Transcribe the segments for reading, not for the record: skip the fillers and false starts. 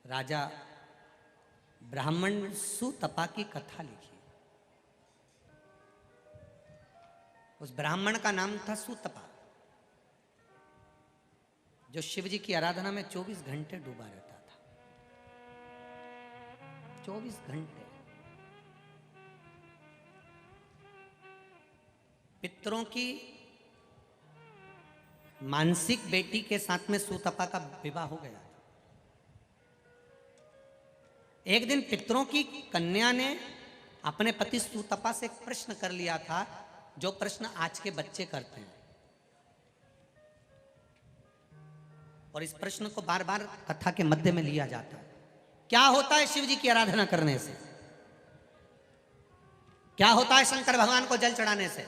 राजा ब्राह्मण सुतपा की कथा लिखी। उस ब्राह्मण का नाम था सुतपा, जो शिव जी की आराधना में 24 घंटे डूबा रहता था। 24 घंटे। पितरों की मानसिक बेटी के साथ में सुतपा का विवाह हो गया था। एक दिन पितरों की कन्या ने अपने पति सुतपा से एक प्रश्न कर लिया था, जो प्रश्न आज के बच्चे करते हैं, और इस प्रश्न को बार बार कथा के मध्य में लिया जाता है। क्या होता है शिव जी की आराधना करने से? क्या होता है शंकर भगवान को जल चढ़ाने से?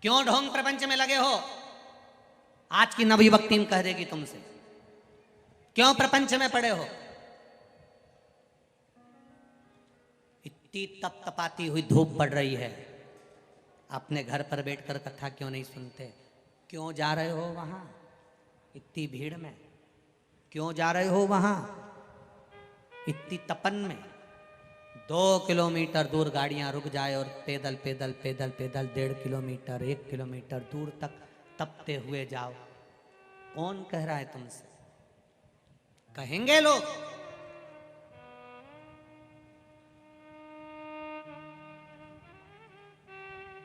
क्यों ढोंग प्रपंच में लगे हो? आज की नवयुवक टीम कह देगी तुमसे। क्यों प्रपंच में पड़े हो? इतनी तप तपाती हुई धूप पड़ रही है, अपने घर पर बैठकर कथा क्यों नहीं सुनते? क्यों जा रहे हो वहां इतनी भीड़ में? क्यों जा रहे हो वहां इतनी तपन में? 2 किलोमीटर दूर गाड़ियां रुक जाए और पैदल पैदल पैदल पैदल 1.5 किलोमीटर 1 किलोमीटर दूर तक तपते हुए जाओ। कौन कह रहा है तुमसे? कहेंगे लोग।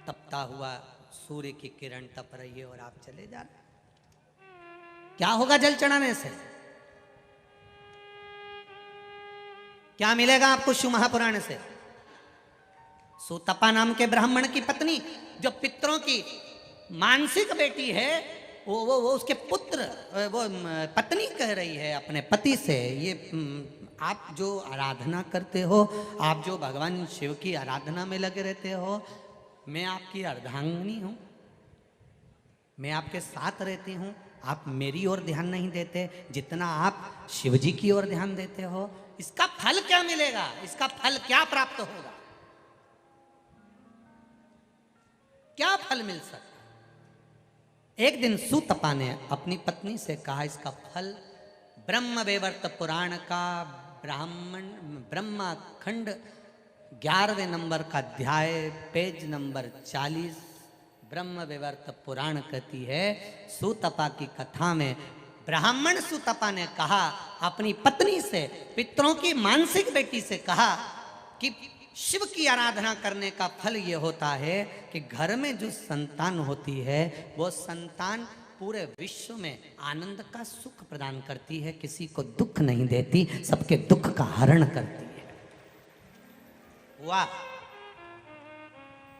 तपता हुआ सूर्य की किरण तप रही है और आप चले जा रहे। क्या होगा जल चढ़ाने से? क्या मिलेगा आपको शिव महापुराण से? सुतपा नाम के ब्राह्मण की पत्नी, जो पितरों की मानसिक बेटी है, वो उसके पुत्र, वो पत्नी कह रही है अपने पति से, ये आप जो आराधना करते हो, आप जो भगवान शिव की आराधना में लगे रहते हो, मैं आपकी अर्धांगिनी हूं, मैं आपके साथ रहती हूं, आप मेरी ओर ध्यान नहीं देते जितना आप शिव जी की ओर ध्यान देते हो। इसका फल क्या मिलेगा? इसका फल क्या प्राप्त होगा? क्या फल मिल सकता? एक दिन सुतपा ने अपनी पत्नी से कहा, इसका फल ब्रह्म वैवर्त पुराण का ब्रह्मा खंड 11वें नंबर का अध्याय, पेज नंबर 40, ब्रह्म वैवर्त पुराण कहती है, सुतपा की कथा में ब्राह्मण सुतपा ने कहा अपनी पत्नी से, पितरों की मानसिक बेटी से कहा कि शिव की आराधना करने का फल ये होता है कि घर में जो संतान होती है, वो संतान पूरे विश्व में आनंद का सुख प्रदान करती है, किसी को दुख नहीं देती, सबके दुख का हरण करती है। वाह!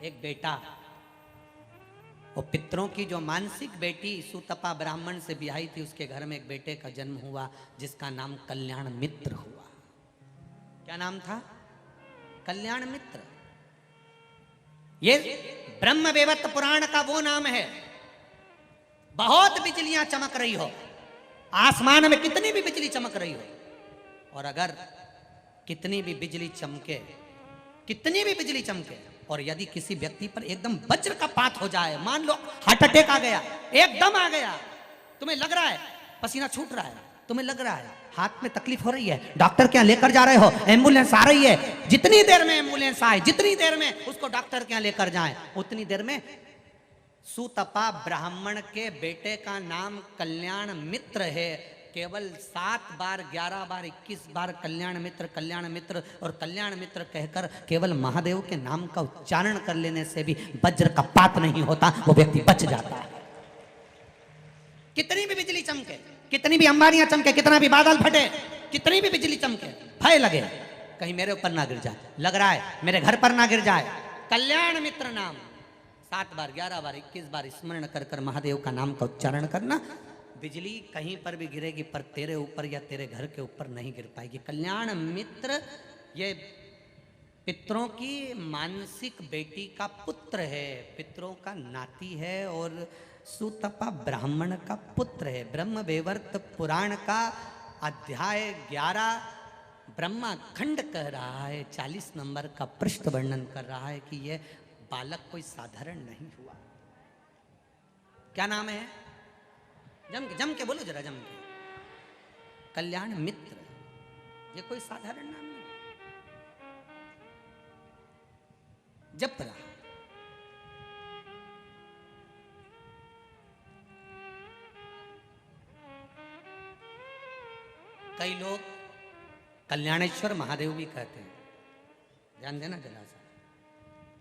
एक बेटा, वो पितरों की जो मानसिक बेटी सुतपा ब्राह्मण से ब्याही थी, उसके घर में एक बेटे का जन्म हुआ जिसका नाम कल्याण मित्र हुआ। क्या नाम था? कल्याण मित्र। ये ब्रह्म वैवर्त पुराण का वो नाम है। बहुत बिजलियां चमक रही हो, आसमान में कितनी भी बिजली चमक रही हो, और अगर कितनी भी बिजली चमके, कितनी भी बिजली चमके, और यदि किसी व्यक्ति पर एकदम वज्र का पात हो जाए, मान लो हार्ट अटैक आ गया, एकदम आ गया, तुम्हें लग रहा है पसीना छूट रहा है, तुम्हें लग रहा है हाथ में तकलीफ हो रही है, डॉक्टर के यहाँ लेकर जा रहे हो, एम्बुलेंस आ रही है, जितनी देर में एम्बुलेंस आए, जितनी देर में उसको डॉक्टर के यहाँ लेकर जाए, उतनी देर में सुतपा ब्राह्मण के बेटे का नाम कल्याण मित्र है। केवल 7 बार 11 बार 21 बार कल्याण मित्र और कल्याण मित्र कहकर केवल महादेव के नाम का उच्चारण कर लेने से भी वज्र का पात नहीं होता, वो व्यक्ति बच जाता है। कितनी भी बिजली चमके, कितनी भी अंबारियां चमके, कितना भी बादल फटे, कितनी भी बिजली चमके, भय लगे कहीं मेरे ऊपर ना गिर जाए, लग रहा है मेरे घर पर ना गिर जाए, कल्याण मित्र नाम 7 बार 11 बार 21 बार स्मरण कर कर महादेव का नाम का उच्चारण करना। बिजली कहीं पर भी गिरेगी पर तेरे ऊपर या तेरे घर के ऊपर नहीं गिर पाएगी। कल्याण मित्र ये पितरों की मानसिक बेटी का पुत्र है, पितरों का नाती है, और सुतपा ब्राह्मण का पुत्र है। ब्रह्म वैवर्त पुराण का अध्याय 11 ब्रह्मा खंड कह रहा है, 40 नंबर का पृष्ठ वर्णन कर रहा है कि यह बालक कोई साधारण नहीं हुआ। क्या नाम है? जम के बोलो जरा, जम के। कल्याण मित्र, ये कोई साधारण नाम नहीं। जप रहा, कई लोग कल्याणेश्वर महादेव भी कहते हैं, ध्यान देना जरा सा।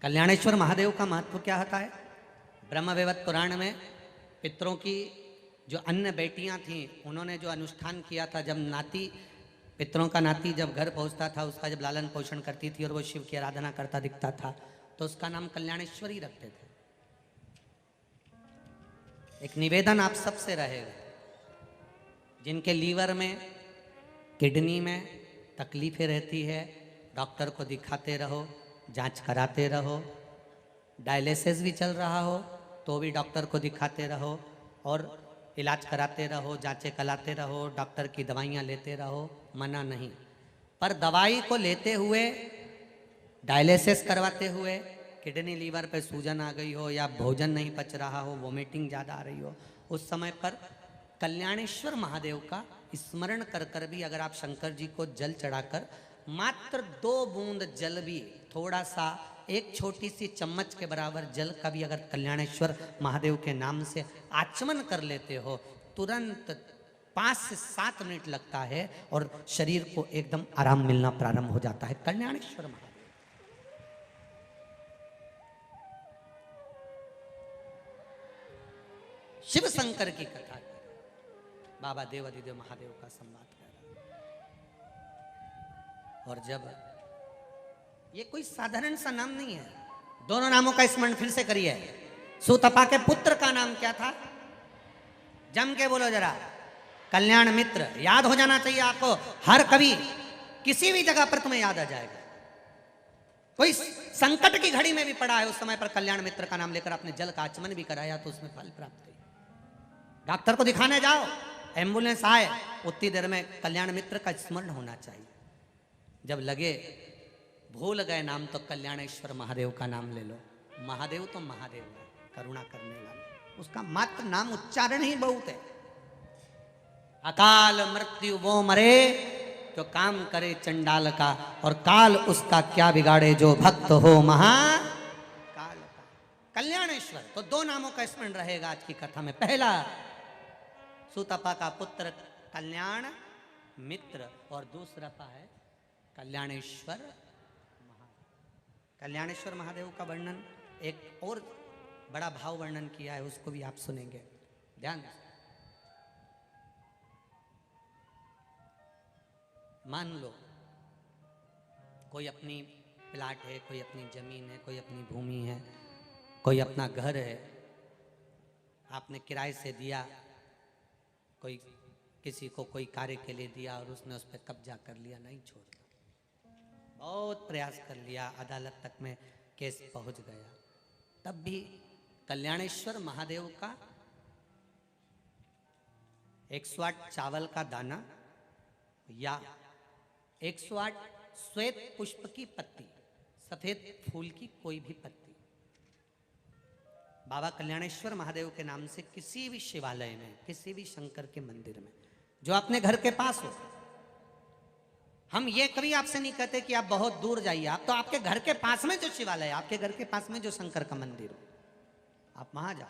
कल्याणेश्वर महादेव का महत्व क्या होता है? ब्रह्मवैवर्त पुराण में पितरों की जो अन्य बेटियां थीं, उन्होंने जो अनुष्ठान किया था, जब नाती, पितरों का नाती जब घर पहुंचता था, उसका जब लालन पोषण करती थी और वो शिव की आराधना करता दिखता था, तो उसका नाम कल्याणेश्वरी रखते थे। एक निवेदन आप सबसे रहेगा, जिनके लीवर में, किडनी में तकलीफें रहती है, डॉक्टर को दिखाते रहो, जांच कराते रहो। डायलिसिस भी चल रहा हो तो भी डॉक्टर को दिखाते रहो और इलाज कराते रहो, जांचें कराते रहो, डॉक्टर की दवाइयाँ लेते रहो, मना नहीं। पर दवाई को लेते हुए, डायलिसिस करवाते हुए किडनी लीवर पे सूजन आ गई हो या भोजन नहीं पच रहा हो, वोमिटिंग ज़्यादा आ रही हो, उस समय पर कल्याणेश्वर महादेव का स्मरण कर कर भी अगर आप शंकर जी को जल चढ़ाकर मात्र 2 बूंद जल भी, थोड़ा सा, एक छोटी सी चम्मच के बराबर जल का भी अगर कल्याणेश्वर महादेव के नाम से आचमन कर लेते हो, तुरंत 5 से 7 मिनट लगता है और शरीर को एकदम आराम मिलना प्रारंभ हो जाता है। कल्याणेश्वर महादेव, शिव शंकर की कथा, बाबा देवाधिदेव महादेव का संवाद कर रहा। और जब, ये कोई साधारण सा नाम नहीं है, दोनों नामों का स्मरण फिर से करिए। सुतपा के पुत्र का नाम क्या था? जम के बोलो जरा, कल्याण मित्र। याद हो जाना चाहिए आपको, हर कभी किसी भी जगह पर तुम्हें याद आ जाएगा। कोई संकट की घड़ी में भी पड़ा है, उस समय पर कल्याण मित्र का नाम लेकर आपने जल का आचमन भी कराया तो उसमें फल प्राप्त हुई। डॉक्टर को दिखाने जाओ, एम्बुलेंस आए, उतनी देर में कल्याण मित्र का स्मरण होना चाहिए। जब लगे भूल गए नाम, तो कल्याणेश्वर महादेव का नाम ले लो। महादेव तो महादेव है, करुणा करने वाला, उसका मात्र नाम उच्चारण ही बहुत है। अकाल मृत्यु वो मरे जो काम करे चंडाल का, और काल उसका क्या बिगाड़े जो भक्त हो महाकाल का। कल्याणेश्वर, तो 2 नामों का स्मरण रहेगा आज की कथा में। पहला, सुतपा का पुत्र कल्याण मित्र, और दूसरा है कल्याणेश्वर महादेव। कल्याणेश्वर महादेव का वर्णन, एक और बड़ा भाव वर्णन किया है, उसको भी आप सुनेंगे, ध्यान। मान लो कोई अपनी प्लाट है, कोई अपनी जमीन है, कोई अपनी भूमि है, कोई अपना घर है, आपने किराए से दिया, कोई किसी को कोई कार्य के लिए दिया और उसने उस पर कब्जा कर लिया, नहीं छोड़ता, बहुत प्रयास कर लिया, अदालत तक में केस पहुंच गया, तब भी कल्याणेश्वर महादेव का 108 चावल का दाना या 108 श्वेत पुष्प की पत्ती, सफेद फूल की कोई भी पत्ती, बाबा कल्याणेश्वर महादेव के नाम से किसी भी शिवालय में, किसी भी शंकर के मंदिर में, जो अपने घर के पास हो। हम ये कभी आपसे नहीं कहते कि आप बहुत दूर जाइए, आप तो आपके घर के पास में जो शिवालय, आपके घर के पास में जो शंकर का मंदिर हो, आप वहां जाओ।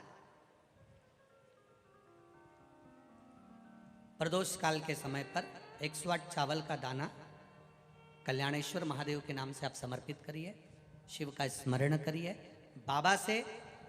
प्रदोष काल के समय पर 108 चावल का दाना कल्याणेश्वर महादेव के नाम से आप समर्पित करिए, शिव का स्मरण करिए, बाबा से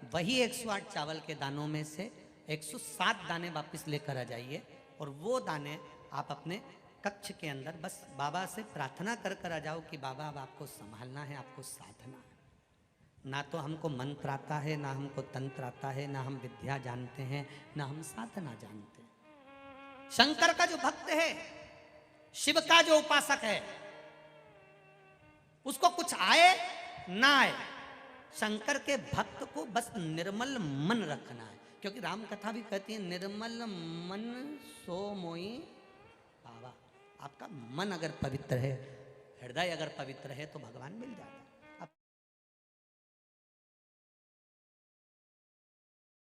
वही 108 चावल के दानों में से 107 दाने वापस लेकर आ जाइए, और वो दाने आप अपने कक्ष के अंदर बस बाबा से प्रार्थना कर कर आ जाओ कि बाबा अब आपको संभालना है, आपको साधना है। ना तो हमको मंत्र आता है, ना हमको तंत्र आता है, ना हम विद्या जानते हैं, ना हम साधना जानते हैं। शंकर का जो भक्त है, शिव का जो उपासक है, उसको कुछ आए ना आए, शंकर के भक्त को बस निर्मल मन रखना है। क्योंकि राम कथा भी कहती है, निर्मल मन सो मोई पावा। आपका मन अगर पवित्र है, हृदय अगर पवित्र है, तो भगवान मिल जाता है।